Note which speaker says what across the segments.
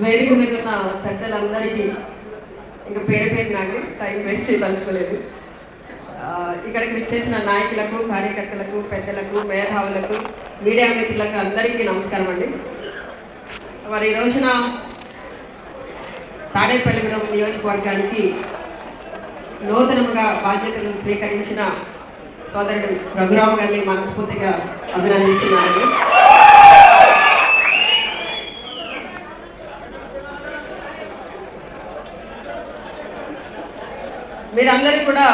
Speaker 1: వేదిక మీద ఉన్న పెద్దలందరికీ ఇంకా పేరు పేరు నాకు టైం వేస్ట్ తలుచుకోలేదు. ఇక్కడికి విచ్చేసిన నాయకులకు, కార్యకర్తలకు, పెద్దలకు, మేధావులకు, మీడియా మిత్రులకు అందరికీ నమస్కారం అండి. మరి ఈ రోజున తాడేపల్లిగూడెం నియోజకవర్గానికి నూతనముగా బాధ్యతలు స్వీకరించిన సోదరుడు రఘురామ్ గారిని మనస్ఫూర్తిగా అభినందిస్తున్నాను. మీరందరూ కూడా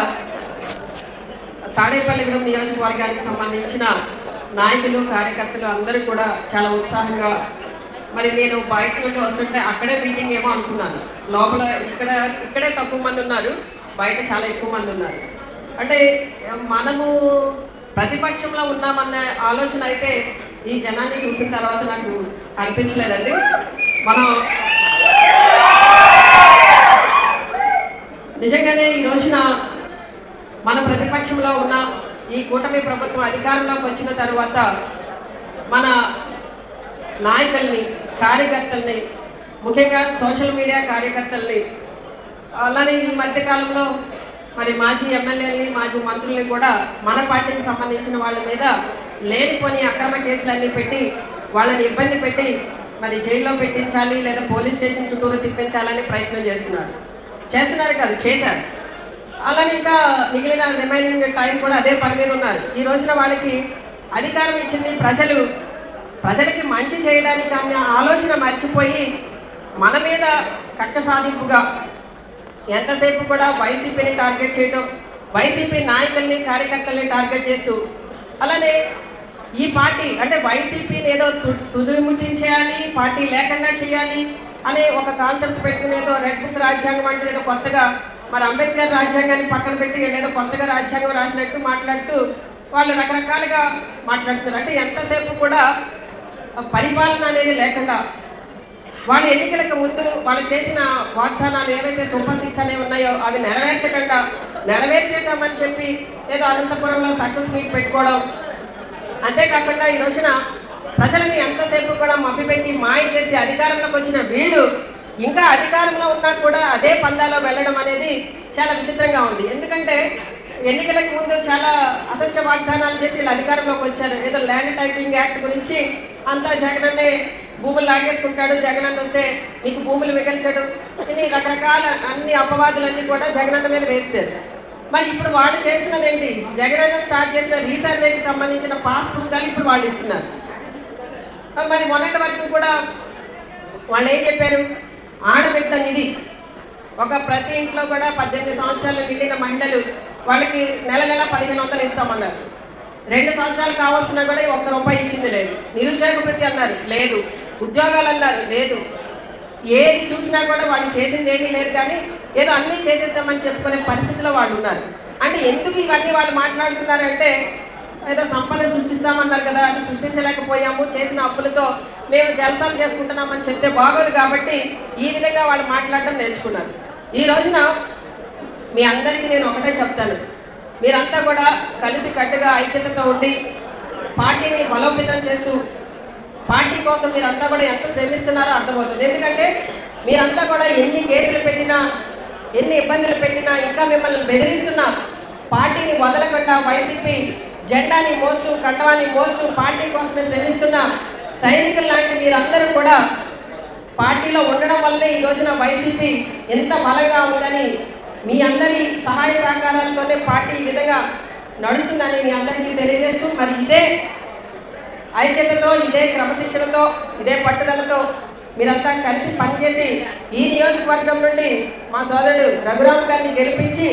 Speaker 1: తాడేపల్లిగూడెం నియోజకవర్గానికి సంబంధించిన నాయకులు, కార్యకర్తలు అందరూ కూడా చాలా ఉత్సాహంగా, మరి నేను బయట నుండి వస్తుంటే అక్కడే మీటింగ్ ఏమో అనుకున్నాను. లోపల ఇక్కడే తక్కువ మంది ఉన్నారు, బయట చాలా ఎక్కువ మంది ఉన్నారు. అంటే మనము ప్రతిపక్షంలో ఉన్నామన్న ఆలోచన అయితే ఈ జనాన్ని చూసిన తర్వాత నాకు అనిపించలేదండి. మనం నిజంగానే ఈ రోజున మన ప్రతిపక్షంలో ఉన్న ఈ కూటమి ప్రభుత్వం అధికారంలోకి వచ్చిన తర్వాత మన నాయకుల్ని, కార్యకర్తల్ని, ముఖ్యంగా సోషల్ మీడియా కార్యకర్తల్ని, అలానే ఈ మధ్యకాలంలో మరి మాజీ ఎమ్మెల్యేలని, మాజీ మంత్రుల్ని కూడా మన పార్టీకి సంబంధించిన వాళ్ళ మీద లేనిపోని అక్రమ కేసులన్నీ పెట్టి వాళ్ళని ఇబ్బంది పెట్టి మరి జైల్లో పెట్టించాలి లేదా పోలీస్ స్టేషన్ చుట్టూరు తిప్పించాలని ప్రయత్నం చేస్తున్నారు కాదు, చేశారు. అలానే ఇంకా మిగిలిన రిమైనింగ్ టైం కూడా అదే పని మీద ఉన్నారు. ఈ రోజున వాళ్ళకి అధికారం ఇచ్చింది ప్రజలకి మంచి చేయడానికి అనే ఆలోచన మర్చిపోయి మన మీద కక్ష సాధింపుగా ఎంతసేపు కూడా వైసీపీని టార్గెట్ చేయడం, వైసీపీ నాయకుల్ని, కార్యకర్తల్ని టార్గెట్ చేస్తూ, అలానే ఈ పార్టీ అంటే వైసీపీని ఏదో తుదిముట్టించేయాలి, పార్టీ లేకుండా చేయాలి అనే ఒక కాన్సెప్ట్ పెట్టుకుని ఏదో రెడ్ బుక్ రాజ్యాంగం అంటే ఏదో కొత్తగా మరి అంబేద్కర్ రాజ్యాంగాన్ని పక్కన పెట్టి ఏదో కొత్తగా రాజ్యాంగం రాసినట్టు మాట్లాడుతూ వాళ్ళు రకరకాలుగా మాట్లాడుతున్నారు. అంటే ఎంతసేపు కూడా పరిపాలన అనేది లేకుండా, వాళ్ళు ఎన్నికలకు ముందు వాళ్ళు చేసిన వాగ్దానాలు ఏవైతే సూపర్ 6 అనేవి ఉన్నాయో అవి నెరవేర్చేశామని చెప్పి ఏదో అనంతపురంలో సక్సెస్ మీట్ పెట్టుకోవడం. అంతేకాకుండా ఈ రోజున ప్రజలని ఎంతసేపు కూడా మభ్యపెట్టి మాయ చేసి అధికారంలోకి వచ్చిన వీళ్ళు ఇంకా అధికారంలో ఉన్నా కూడా అదే పందాలో వెళ్ళడం అనేది చాలా విచిత్రంగా ఉంది. ఎందుకంటే ఎన్నికలకు ముందు చాలా అసత్య వాగ్దానాలు చేసి వీళ్ళు అధికారంలోకి వచ్చారు. ఏదో ల్యాండ్ టైటిలింగ్ యాక్ట్ గురించి అంతా జగనన్నే భూములు లాగేసుకుంటాడు, జగనన్న వస్తే మీకు భూములు మిగల్చడు, ఇది రకరకాల అన్ని అపవాదులన్నీ కూడా జగనన్న మీద వేశారు. మరి ఇప్పుడు వాళ్ళు చేస్తున్నది ఏంటి? జగనన్న స్టార్ట్ చేసిన రీసర్వేకి సంబంధించిన పాస్ పుస్తకాలు ఇప్పుడు వాళ్ళు ఇస్తున్నారు. మరి మొన్నటి వరకు కూడా వాళ్ళు ఏం చెప్పారు? ఆడబిడ్డ నిధి, ఒక ప్రతి ఇంట్లో కూడా 18 సంవత్సరాలు నిండిన మహిళలు వాళ్ళకి నెల 1500 ఇస్తామన్నారు. 2 సంవత్సరాలు కావస్తున్నా కూడా ₹1 ఇచ్చింది లేదు. నిరుద్యోగ భృతి అన్నారు, లేదు. ఉద్యోగాలు అన్నారు, లేదు. ఏది చూసినా కూడా వాళ్ళు చేసింది ఏమీ లేదు. కానీ ఏదో అన్నీ చేసేసామని చెప్పుకునే పరిస్థితిలో వాళ్ళు ఉన్నారు. అంటే ఎందుకు ఇవన్నీ వాళ్ళు మాట్లాడుతున్నారంటే ఏదో సంపద సృష్టిస్తామన్నారు కదా, అది సృష్టించలేకపోయాము, చేసిన అప్పులతో మేము జలసాలు చేసుకుంటున్నామని చెప్తే బాగోదు. కాబట్టి ఈ విధంగా వాళ్ళు మాట్లాడడం నేర్చుకున్నారు. ఈ రోజున మీ అందరికీ నేను ఒకటే చెప్తాను, మీరంతా కూడా కలిసి కట్టుగా ఐక్యతతో ఉండి పార్టీని బలోపేతం చేస్తూ పార్టీ కోసం మీరంతా కూడా ఎంత శ్రమిస్తున్నారో అర్థమవుతుంది. ఎందుకంటే మీరంతా కూడా ఎన్ని కేసులు పెట్టినా, ఎన్ని ఇబ్బందులు పెట్టినా, ఇంకా మిమ్మల్ని బెదిరిస్తున్నా పార్టీని వదలకుండా వైసీపీ జెండాని మోస్తూ, కండవాన్ని మోస్తూ పార్టీ కోసమే శ్రమిస్తున్న సైనికులు లాంటి మీరందరూ కూడా పార్టీలో ఉండడం వల్లే ఈ రోజున వైసీపీ ఎంత బలంగా ఉందని, మీ అందరి సహాయ సహకారాలతోనే పార్టీ ఈ విధంగా నడుస్తుందని మీ అందరికీ తెలియజేస్తూ, మరి ఇదే ఐక్యతతో, ఇదే క్రమశిక్షణతో, ఇదే పట్టుదలతో మీరంతా కలిసి పనిచేసి ఈ నియోజకవర్గం నుండి మా సోదరుడు రఘురామ్ గారిని గెలిపించి